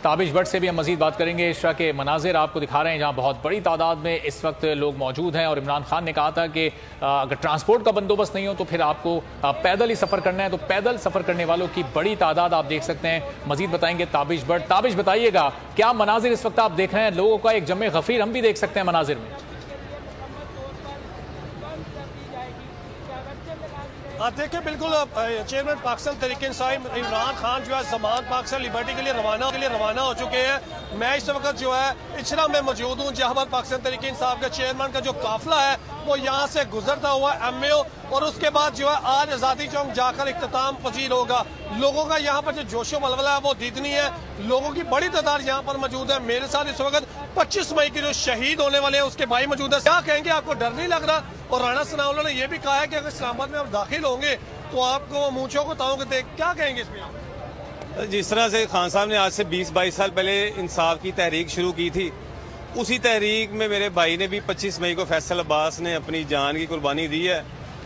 ताबिश भट्ट से भी हम मजीद बात करेंगे। इस तरह के मनाजिर आपको दिखा रहे हैं जहां बहुत बड़ी तादाद में इस वक्त लोग मौजूद हैं और इमरान खान ने कहा था कि अगर ट्रांसपोर्ट का बंदोबस्त नहीं हो तो फिर आपको पैदल ही सफ़र करना है, तो पैदल सफ़र करने वालों की बड़ी तादाद आप देख सकते हैं। मजीद बताएंगे ताबिश भट्ट। ताबिश बताइएगा, क्या मनाजिर इस वक्त आप देख रहे हैं? लोगों का एक जमे गफीर हम भी देख सकते हैं मनाजिर में। देखिए, बिल्कुल चेयरमैन पाकिस्तान तहरीक इंसाफ इमरान खान जो है जमानत पाक से लिबर्टी के लिए रवाना हो चुके हैं। मैं इस वक्त जो है इचरा में मौजूद हूँ, जहाँ पर पाकिस्तान तहरीक इंसाफ के चेयरमैन का जो काफिला है वो यहाँ से गुजरता हुआ MAO और उसके बाद जो है आज आज़ादी चौक जाकर इख्तिताम पजीर होगा। लोगों का यहाँ पर जो जोशो मलबला है वो दीदनी है, लोगों की बड़ी तादाद यहाँ पर मौजूद है। मेरे साथ इस वक्त 25 मई के जो शहीद होने वाले हैं उसके भाई मौजूद है। क्या कहेंगे, आपको डर नहीं लग रहा? और राणा सनाउल्लाह ने यह भी कहा है कि अगर इस्लामाबाद में आप दाखिल होंगे तो आपको मूंछों को ताओ के क्या कहेंगे इसमें? जिस तरह से खान साहब ने आज से 20-22 साल पहले इंसाफ की तहरीक शुरू की थी, उसी तहरीक में मेरे भाई ने भी 25 मई को फैसल अब्बास ने अपनी जान की कुर्बानी दी है।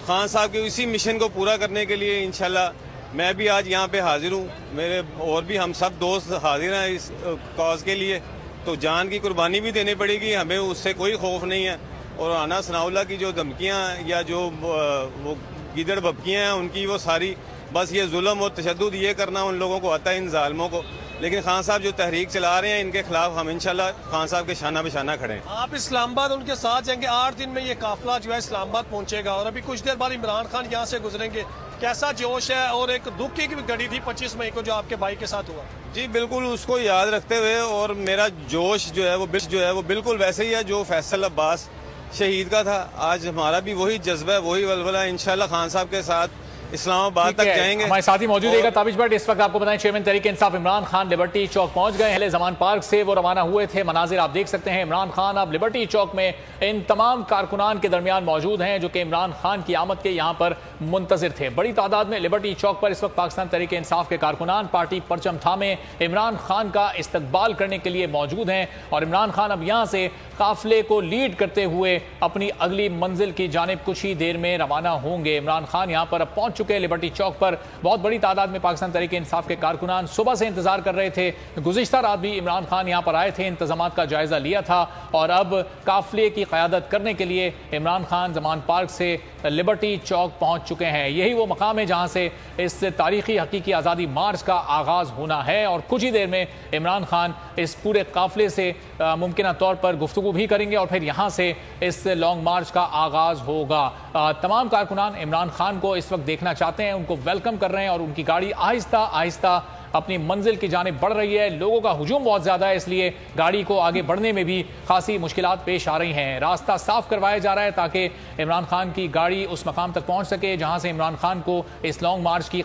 खान साहब के इसी मिशन को पूरा करने के लिए इंशाल्लाह मैं भी आज यहाँ पे हाजिर हूँ, मेरे और भी हम सब दोस्त हाजिर हैं इस कॉज के लिए। तो जान की कुर्बानी भी देनी पड़ेगी, हमें उससे कोई खौफ नहीं है। और राणा सनाउल्लाह की जो धमकियाँ या जो वो गिदड़ बपकियाँ हैं उनकी वो सारी बस ये जुल्म और तशद्दुद ये करना उन लोगों को आता है, इन जालिमों को। लेकिन खान साहब जो तहरीक चला रहे हैं इनके खिलाफ हम इंशाल्लाह खान साहब के शाना बेशाना खड़े हैं। आप इस्लामाबाद उनके साथ जाएंगे, 8 दिन में ये काफिला जो है इस्लामाबाद पहुंचेगा और अभी कुछ देर बाद इमरान खान यहाँ से गुजरेंगे। कैसा जोश है? और एक दुख की भी घड़ी थी 25 मई को जो आपके भाई के साथ हुआ। जी बिल्कुल, उसको याद रखते हुए और मेरा जोश जो है वो बिल्कुल वैसे ही है जो फैसल अब्बास शहीद का था। आज हमारा भी वही जज्बा है, वही वलवला है। इंशाल्लाह खान साहब के साथ इस्लामाबाद तक जाएंगे। हमारे साथी मौजूद है ताबिश भट्ट। इस वक्त आपको बताएं चेयरमैन तहरीक इंसाफ इमरान खान लिबर्टी चौक पहुंच गए हैं। जमान पार्क से वो रवाना हुए थे। मनाजिर आप देख सकते हैं। इमरान खान अब लिबर्टी चौक में इन तमाम कारकुनान के दरमियान मौजूद हैं जो कि इमरान खान की आमद के यहाँ पर मुंतजिर थे। बड़ी तादाद में लिबर्टी चौक पर इस वक्त पाकिस्तान तहरीक इंसाफ के कारकुनान पार्टी परचम थामे इमरान खान का इस्तकबाल करने के लिए मौजूद हैं और इमरान खान अब यहाँ से काफिले को लीड करते हुए अपनी अगली मंजिल की जानिब कुछ ही देर में रवाना होंगे। इमरान खान यहाँ पर अब पहुंच चुके हैं लिबर्टी चौक पर। बहुत बड़ी तादाद में पाकिस्तान तहरीक इंसाफ के कारकुनान सुबह से इंतजार कर रहे थे। गुज़िश्ता रात भी इमरान खान यहाँ पर आए थे, इंतजामात का जायजा लिया था और अब काफिले की क़यादत करने के लिए इमरान खान जमान पार्क से लिबर्टी चौक पहुंच चुके हैं। यही वो मकाम है जहां से इस तारीखी हकीकी आज़ादी मार्च का आगाज होना है और कुछ ही देर में इमरान खान इस पूरे काफिले से मुमकिन तौर पर गुफ्तगू भी करेंगे और फिर यहाँ से इस लॉन्ग मार्च का आगाज होगा। तमाम कारकुनान इमरान खान को इस वक्त देखना चाहते हैं, उनको वेलकम कर रहे हैं और उनकी गाड़ी आहिस्ता आहिस्ता अपनी मंजिल की जानिब बढ़ रही है। लोगों का हुजूम बहुत ज्यादा है, इसलिए गाड़ी को आगे बढ़ने में भी खासी मुश्किलात पेश आ रही हैं। रास्ता साफ करवाया जा रहा है ताकि इमरान खान की गाड़ी उस मकाम तक पहुंच सके जहां से इमरान खान को इस लॉन्ग मार्च की